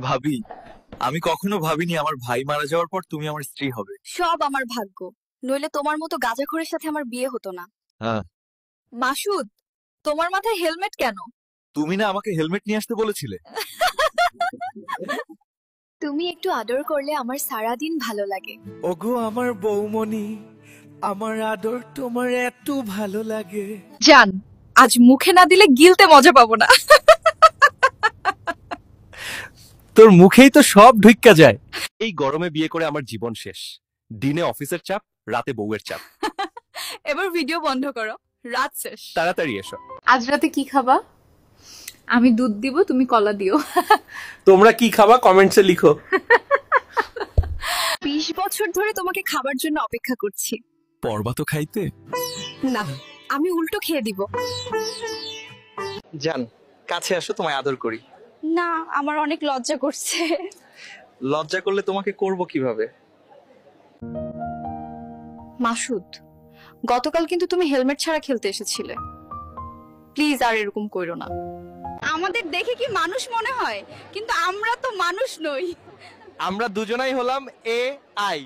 ভাবি, আমি কখনো ভাবিনি আমার ভাই মারা যাওয়ার পর তুমি আমার স্ত্রী হবে। সব আমার ভাগ্য, নইলে তোমার মতো গাঁজাখোরের সাথে আমার বিয়ে হতো না। হ্যাঁ, মাসুদ, তোমার মাথায় হেলমেট কেন? তুমি না আমাকে হেলমেট নিয়ে আসতে বলেছিলে। তুমি একটু আদর করলে আমার সারাদিন ভালো লাগে। ওগো আমার বৌমনি, আমার আদর তোমার এত ভালো লাগে। জান, আজ মুখে না দিলে গিলতে মজা পাবো না। তোর মুখেই তো সব ঢুইক্কা যায়। এই গরমে বিয়ে করে আমার জীবন শেষ। দিনে অফিসের চাপ, রাতে বউয়ের চাপ। এবার ভিডিও বন্ধ করো, রাত শেষ। তাড়াতাড়ি এসো। আজ রাতে কি খাবা? আমি দুধ দিব, তুমি কলা দিও। তোমরা কি খাবা কমেন্টসে লিখো। 20 বছর ধরে তোমাকে খাবার জন্য অপেক্ষা করছি। পর্বা তো খাইতে। না, আমি উল্টো খেয়ে দিব। জান, কাছে আসো, তোমায় আদর করি। না, আমার অনেক লজ্জা করছে। লজ্জা করলে তোমাকে করব কিভাবে? মাসুদ, গতকাল কিন্তু তুমি হেলমেট ছাড়া খেলতে এসেছিলে। প্লিজ আর এরকম কইরো না। আমাদের দেখে কি মানুষ মনে হয়, কিন্তু আমরা তো মানুষ নই। আমরা দুজনাই হলাম AI।